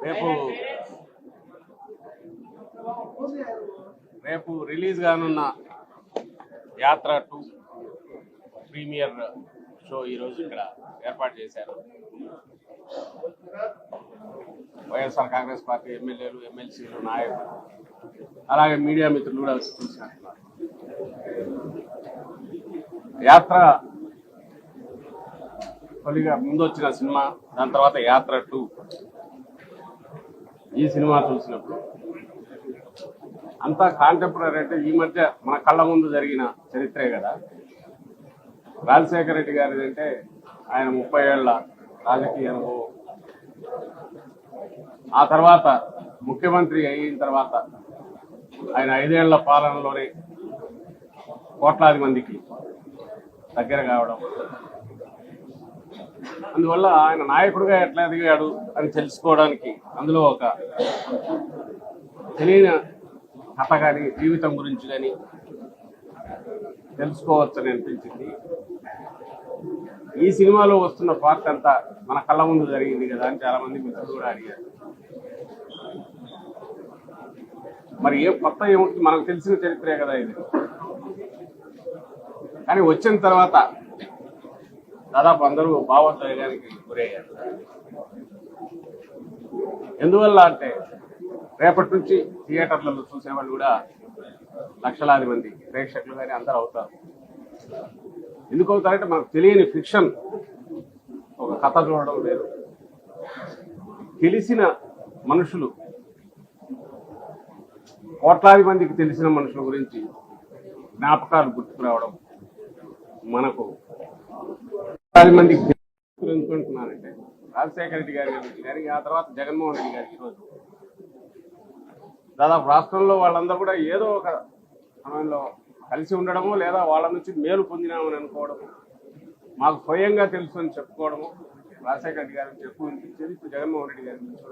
రేపు రేపు రిలీజ్ కానున్న యాత్ర 2 ప్రీమియర్ షో ఈరోజు ఇక్కడ ఏర్పాటు చేశారు. వైఎస్ఆర్ కాంగ్రెస్ పార్టీ ఎమ్మెల్యేలు, ఎమ్మెల్సీలు, నాయకులు, అలాగే మీడియా మిత్రులు కూడా చూసినట్టున్నారు. యాత్ర తొలిగా ముందు వచ్చిన సినిమా, దాని తర్వాత యాత్ర 2. ఈ సినిమా చూసినప్పుడు అంతా కాంటెంపరీ అంటే ఈ మధ్య మన కళ్ళ ముందు జరిగిన చరిత్రే కదా. రాజశేఖర రెడ్డి గారిది అంటే ఆయన 30 ఏళ్ల రాజకీయ అనుభవం, ఆ తర్వాత ముఖ్యమంత్రి అయిన తర్వాత ఆయన 5 ఏళ్ల పాలనలోనే కోట్లాది మందికి దగ్గర కావడం, అందువల్ల ఆయన నాయకుడిగా ఎట్లా ఎదిగాడు అని తెలుసుకోవడానికి అందులో ఒక తెలియని కథ కానీ జీవితం గురించి కానీ తెలుసుకోవచ్చని అనిపించింది. ఈ సినిమాలో వస్తున్న పార్ట్ అంతా మన కళ్ళ ముందు జరిగింది కదా అని చాలా మంది మిత్రులు కూడా అడిగారు. మరి ఏ కొత్త ఏముంటుంది, మనకు తెలిసిన చరిత్రే కదా ఇది. కానీ వచ్చిన తర్వాత దాదాపు అందరూ భావోద్వేగానికి గురయ్యారు. ఎందువల్ల అంటే రేపటి నుంచి థియేటర్లలో చూసేవాళ్ళు కూడా లక్షలాది మంది ప్రేక్షకులు కానీ అందరూ అవుతారు. ఎందుకు అవుతారంటే మనకు తెలియని ఫిక్షన్, ఒక కథ చూడడం వేరు, తెలిసిన మనుషులు, కోట్లాది మందికి తెలిసిన మనుషుల గురించి జ్ఞాపకాలు గుర్తుకు రావడం. మనకు కోట్లాది మందికి ఎందుకుంటున్నానంటే రాజశేఖర రెడ్డి గారి గురించి కానీ, ఆ తర్వాత జగన్మోహన్ రెడ్డి గారికి ఈరోజు దాదాపు రాష్ట్రంలో వాళ్ళందరూ కూడా ఏదో ఒక సమయంలో కలిసి ఉండడము, లేదా వాళ్ళ నుంచి మేలు పొందినామని అనుకోవడము, మాకు స్వయంగా తెలుసు అని చెప్పుకోవడము. రాజశేఖర రెడ్డి గారి నుంచి ఎక్కువ అనిపించేది, ఇప్పుడు జగన్మోహన్ రెడ్డి గారి నుంచి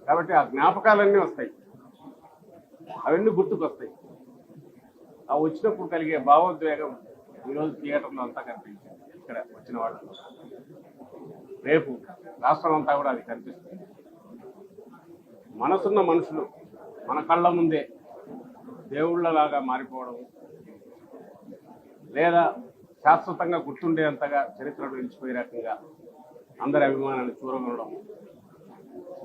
కాబట్టి ఆ జ్ఞాపకాలన్నీ వస్తాయి, అవన్నీ గుర్తుకొస్తాయి. ఆ వచ్చినప్పుడు కలిగే భావోద్వేగం ఈరోజు థియేటర్లో అంతా కనిపించింది. ఇక్కడ వచ్చిన వాళ్ళు రేపు రాష్ట్రం అంతా కూడా అది కనిపిస్తుంది. మనసున్న మనుషులు మన కళ్ళ ముందే దేవుళ్ళలాగా మారిపోవడం, లేదా శాశ్వతంగా గుర్తుండేంతగా చరిత్రలో నిలిచిపోయే రకంగా అందరి అభిమానాన్ని చూరగొనడం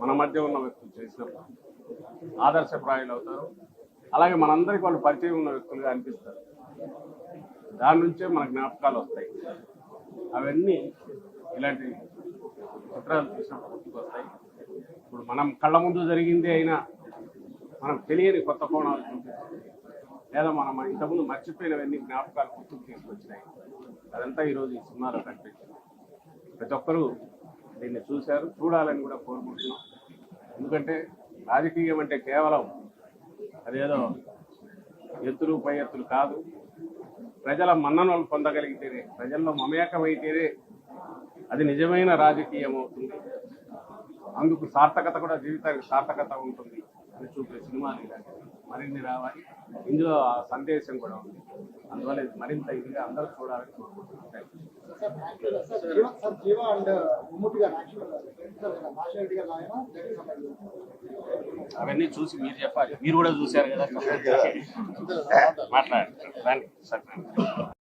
మన మధ్య ఉన్న వ్యక్తులు చేసినప్పుడు ఆదర్శప్రాయులు అవుతారు. అలాగే మనందరికీ వాళ్ళు పరిచయం ఉన్న వ్యక్తులుగా అనిపిస్తారు. దాని నుంచే మన జ్ఞాపకాలు వస్తాయి. అవన్నీ ఇలాంటి చిత్రాలు చూసినప్పుడు గుర్తుకొస్తాయి. ఇప్పుడు మనం కళ్ళ ముందు జరిగింది అయినా మనకు తెలియని కొత్త కోణాలు చూపిస్తుంది, లేదా మనం ఇంతకుముందు మర్చిపోయినవన్నీ జ్ఞాపకాలు గుర్తుకు తీసుకొచ్చినాయి. అదంతా ఈరోజు ఈ సినిమాలో కనిపించింది. ప్రతి ఒక్కరూ దీన్ని చూశారు, చూడాలని కూడా కోరుకుంటున్నాం. ఎందుకంటే రాజకీయం అంటే కేవలం అదేదో ఎత్తులు పై ఎత్తులు కాదు. ప్రజల మన్ననలు పొందగలిగితేనే, ప్రజల్లో మమేకమైతేనే అది నిజమైన రాజకీయం అవుతుంది. అందుకు సార్థకత కూడా, జీవితానికి సార్థకత ఉంటుంది అని చూపే సినిమాలు మరిన్ని రావాలి. ఇందులో ఆ సందేశం కూడా ఉంది. అందువల్ల ఇది మరింత ఇదిగా అందరూ చూడాలని కోరుకుంటున్నాను. అవన్నీ చూసి మీరు చెప్పాలి, మీరు కూడా చూశారు కదా, మాట్లాడండి.